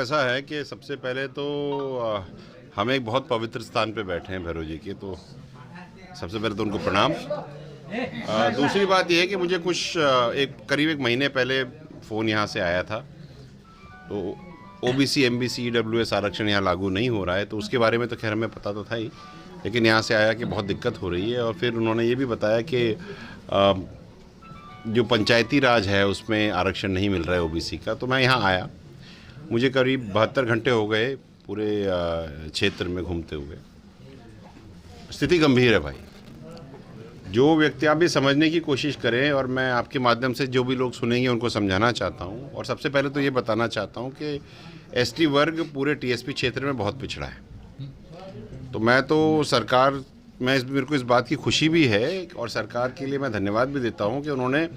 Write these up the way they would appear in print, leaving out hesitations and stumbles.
ऐसा है कि सबसे पहले तो हम एक बहुत पवित्र स्थान पे बैठे हैं भैरव जी के, तो सबसे पहले तो उनको प्रणाम। दूसरी बात यह है कि मुझे कुछ करीब एक महीने पहले फ़ोन यहाँ से आया था, तो ओबीसी एमबीसी ईडब्ल्यूएस आरक्षण यहाँ लागू नहीं हो रहा है, तो उसके बारे में तो खैर हमें पता तो था ही, लेकिन यहाँ से आया कि बहुत दिक्कत हो रही है। और फिर उन्होंने ये भी बताया कि जो पंचायती राज है उसमें आरक्षण नहीं मिल रहा है ओबीसी का। तो मैं यहाँ आया, मुझे करीब 72 घंटे हो गए पूरे क्षेत्र में घूमते हुए। स्थिति गंभीर है भाई। जो व्यक्ति, आप भी समझने की कोशिश करें, और मैं आपके माध्यम से जो भी लोग सुनेंगे उनको समझाना चाहता हूँ। और सबसे पहले तो ये बताना चाहता हूँ कि एसटी वर्ग पूरे टीएसपी क्षेत्र में बहुत पिछड़ा है। तो मैं तो सरकार, मेरे को इस बात की खुशी भी है और सरकार के लिए मैं धन्यवाद भी देता हूँ कि उन्होंने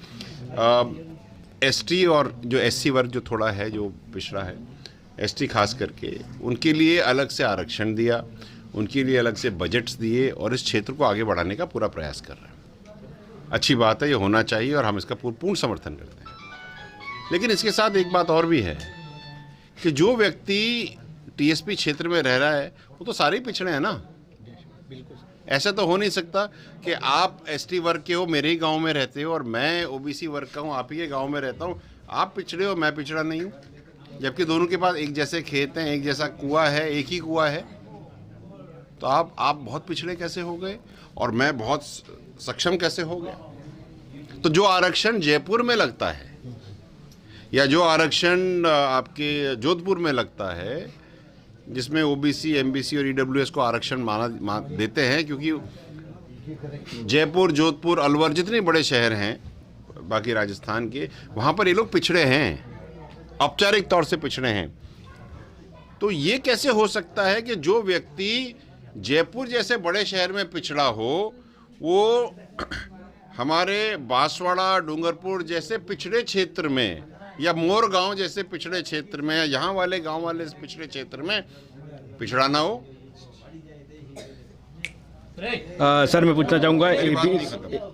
एसटी और जो एससी वर्ग जो थोड़ा है, जो पिछड़ा है, एसटी खास करके, उनके लिए अलग से आरक्षण दिया, उनके लिए अलग से बजट्स दिए और इस क्षेत्र को आगे बढ़ाने का पूरा प्रयास कर रहे हैं। अच्छी बात है, ये होना चाहिए और हम इसका पूर्ण समर्थन करते हैं। लेकिन इसके साथ एक बात और भी है कि जो व्यक्ति टीएसपी क्षेत्र में रह रहा है वो तो सारे ही पिछड़े हैं ना। ऐसा तो हो नहीं सकता कि आप एसटी वर्ग के हो, मेरे ही गांव में रहते हो, और मैं ओबीसी वर्ग का हूं, आप ही के गांव में रहता हूं, आप पिछड़े हो, मैं पिछड़ा नहीं हूं, जबकि दोनों के पास एक जैसे खेत हैं, एक जैसा कुआं है, एक ही कुआं है। तो आप बहुत पिछड़े कैसे हो गए और मैं बहुत सक्षम कैसे हो गया? तो जो आरक्षण जयपुर में लगता है या जो आरक्षण आपके जोधपुर में लगता है, जिसमें ओबीसी एमबीसी और ईडब्ल्यूएस को आरक्षण देते हैं, क्योंकि जयपुर, जोधपुर, अलवर, जितने बड़े शहर हैं बाकी राजस्थान के, वहाँ पर ये लोग पिछड़े हैं, औपचारिक तौर से पिछड़े हैं। तो ये कैसे हो सकता है कि जो व्यक्ति जयपुर जैसे बड़े शहर में पिछड़ा हो, वो हमारे बांसवाड़ा, डूंगरपुर जैसे पिछड़े क्षेत्र में, या मोर गांव जैसे पिछड़े क्षेत्र में, या यहाँ वाले गांव वाले पिछड़े क्षेत्र में पिछड़ा ना हो? सर मैं पूछना चाहूँगा,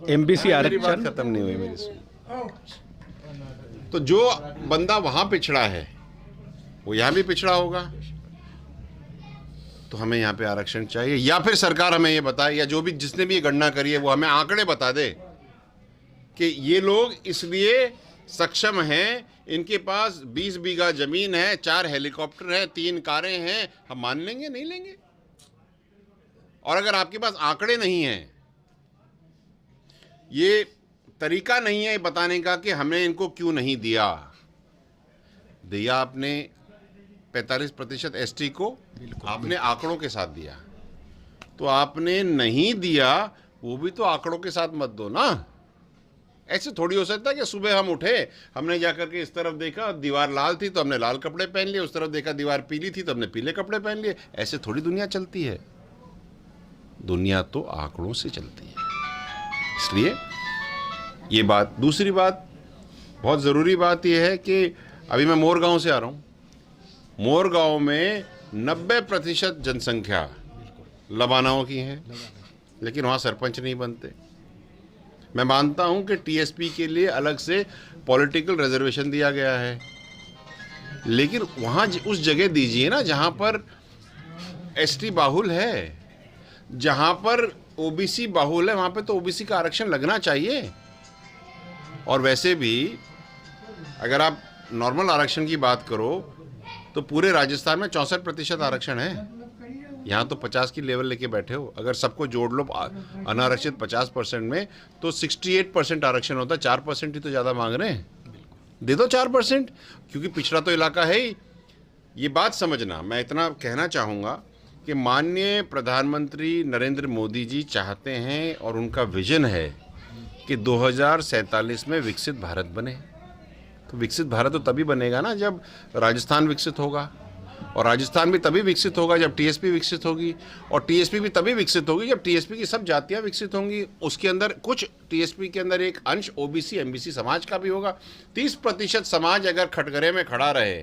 एमबीसी आरक्षण खत्म नहीं हुई मेरी से। तो जो बंदा वहाँ पिछड़ा है वो यहाँ भी पिछड़ा होगा, तो हमें यहाँ पे आरक्षण चाहिए। या फिर सरकार हमें ये बताए, या जो भी जिसने भी ये गणना करी है वो हमें आंकड़े बता दे कि ये लोग इसलिए सक्षम हैं, इनके पास 20 बीघा जमीन है, 4 हेलीकॉप्टर है, 3 कारें हैं, हम मान लेंगे? नहीं लेंगे। और अगर आपके पास आंकड़े नहीं हैं, ये तरीका नहीं है बताने का कि हमने इनको क्यों नहीं दिया आपने 45% एसटी को, आपने आंकड़ों के साथ दिया। तो आपने नहीं दिया वो भी तो आंकड़ों के साथ मत दो ना। ऐसे थोड़ी हो सकता है कि सुबह हम उठे, हमने जाकर के इस तरफ देखा दीवार लाल थी तो हमने लाल कपड़े पहन लिए, उस तरफ देखा दीवार पीली थी तो हमने पीले कपड़े पहन लिए। ऐसे थोड़ी दुनिया चलती है। दुनिया तो आंकड़ों से चलती है। इसलिए ये बात। दूसरी बात, बहुत ज़रूरी बात यह है कि अभी मैं मोरगांव से आ रहा हूँ। मोरगांव में 90% जनसंख्या लबानाओं की है, लेकिन वहाँ सरपंच नहीं बनते। मैं मानता हूं कि टीएसपी के लिए अलग से पॉलिटिकल रिजर्वेशन दिया गया है, लेकिन वहां उस जगह दीजिए ना जहां पर एसटी बाहुल है, जहां पर ओबीसी बाहुल है, वहां पे तो ओबीसी का आरक्षण लगना चाहिए। और वैसे भी अगर आप नॉर्मल आरक्षण की बात करो तो पूरे राजस्थान में 64% आरक्षण है। यहाँ तो 50 की लेवल लेके बैठे हो। अगर सबको जोड़ लो अनारक्षित 50% में, तो 68% आरक्षण होता है। 4% ही तो ज़्यादा मांग रहे हैं, दे दो 4%, क्योंकि पिछड़ा तो इलाका है ही। ये बात समझना, मैं इतना कहना चाहूँगा कि माननीय प्रधानमंत्री नरेंद्र मोदी जी चाहते हैं और उनका विजन है कि 2047 में विकसित भारत बने। तो विकसित भारत तो तभी बनेगा ना जब राजस्थान विकसित होगा, और राजस्थान भी तभी विकसित होगा जब टीएसपी विकसित होगी, और टीएसपी भी तभी विकसित होगी जब टीएसपी की सब जातियां विकसित होंगी। उसके अंदर कुछ टीएसपी के अंदर एक अंश ओबीसी एमबीसी समाज का भी होगा। 30% समाज अगर खटगरे में खड़ा रहे,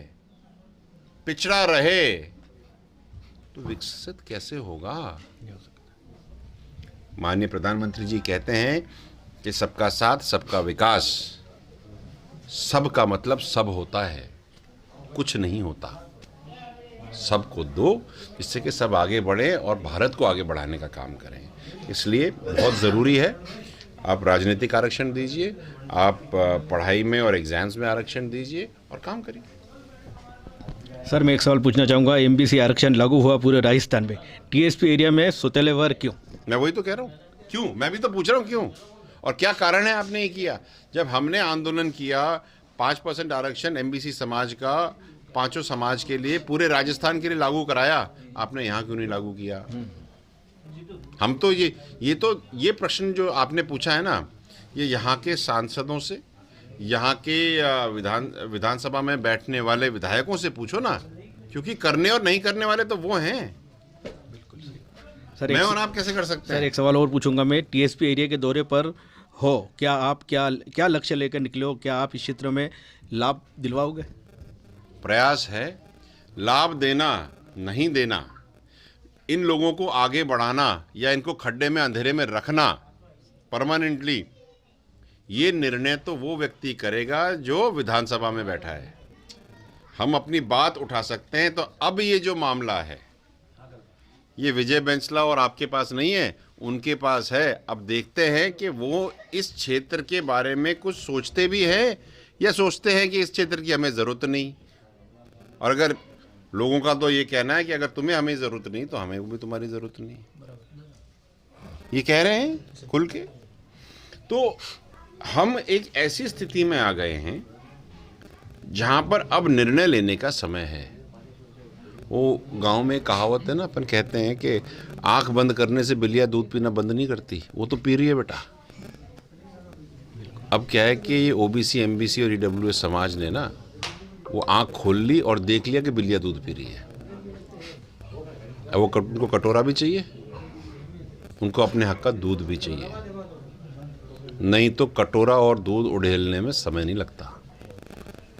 पिछड़ा रहे, तो विकसित कैसे होगा? माननीय प्रधानमंत्री जी कहते हैं कि सबका साथ सबका विकास। सब का मतलब सब होता है, कुछ नहीं होता। सबको दो, जिससे कि सब आगे बढ़ें और भारत को आगे बढ़ाने का काम करें। इसलिए बहुत ज़रूरी है आप राजनीतिक आरक्षण दीजिए, आप पढ़ाई में और एग्ज़ाम्स में आरक्षण दीजिए और काम करिए। सर मैं एक सवाल पूछना चाहूँगा, एमबीसी आरक्षण लागू हुआ पूरे राजस्थान में, टीएसपी एरिया में सौतेले वर्ग क्यों? मैं वही तो कह रहा हूँ, क्यों? मैं भी तो पूछ रहा हूँ क्यों, और क्या कारण है आपने ये किया? जब हमने आंदोलन किया 5% आरक्षण एमबीसी समाज का पांचों समाज के लिए पूरे राजस्थान के लिए लागू कराया, आपने यहाँ क्यों नहीं लागू किया? हम तो ये प्रश्न जो आपने पूछा है ना, ये यहाँ के सांसदों से, यहाँ के विधानसभा में बैठने वाले विधायकों से पूछो ना, क्योंकि करने और नहीं करने वाले तो वो हैं। सर मैं और आप कैसे कर सकते हैं? सर एक सवाल और पूछूंगा मैं, टीएसपी एरिया के दौरे पर हो, क्या आप क्या लक्ष्य लेकर निकले हो? क्या आप इस क्षेत्र में लाभ दिलवाओगे? प्रयास है लाभ देना, नहीं देना, इन लोगों को आगे बढ़ाना या इनको खड्डे में अंधेरे में रखना परमानेंटली, ये निर्णय तो वो व्यक्ति करेगा जो विधानसभा में बैठा है। हम अपनी बात उठा सकते हैं। तो अब ये जो मामला है, ये विजय बैंसला और आपके पास नहीं है, उनके पास है। अब देखते हैं कि वो इस क्षेत्र के बारे में कुछ सोचते भी हैं या सोचते हैं कि इस क्षेत्र की हमें ज़रूरत नहीं। और अगर लोगों का तो ये कहना है कि अगर तुम्हें हमें ज़रूरत नहीं तो हमें भी तुम्हारी ज़रूरत नहीं, ये कह रहे हैं खुल के। तो हम एक ऐसी स्थिति में आ गए हैं जहाँ पर अब निर्णय लेने का समय है। वो गांव में कहावत है ना, अपन कहते हैं कि आंख बंद करने से बिल्लियाँ दूध पीना बंद नहीं करती, वो तो पी रही है बेटा। अब क्या है कि ये ओबीसी, एमबीसी और ईडब्ल्यूएस समाज ने ना वो आंख खोल ली और देख लिया कि बिल्लियाँ दूध पी रही है। अब वो उनको कटोरा भी चाहिए, उनको अपने हक का दूध भी चाहिए, नहीं तो कटोरा और दूध उड़ेलने में समय नहीं लगता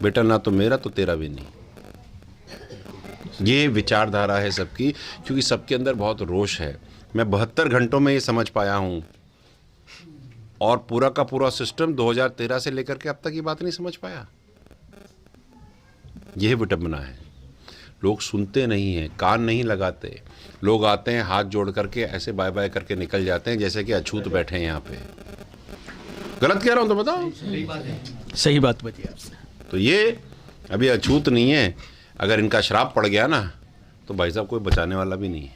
बेटा, ना तो मेरा तो तेरा भी नहीं। ये विचारधारा है सबकी, क्योंकि सबके अंदर बहुत रोष है। मैं 72 घंटों में ये समझ पाया हूँ, और पूरा का पूरा सिस्टम 2013 से लेकर के अब तक ये बात नहीं समझ पाया। यह विडंबना है। लोग सुनते नहीं हैं, कान नहीं लगाते। लोग आते हैं हाथ जोड़ करके ऐसे बाय बाय करके निकल जाते हैं जैसे कि अछूत बैठे हैं यहाँ पे। गलत कह रहा हूँ तो बताओ? सही बात बताइए आपने। तो ये अभी अछूत नहीं है, अगर इनका श्राप पड़ गया ना तो भाई साहब कोई बचाने वाला भी नहीं है।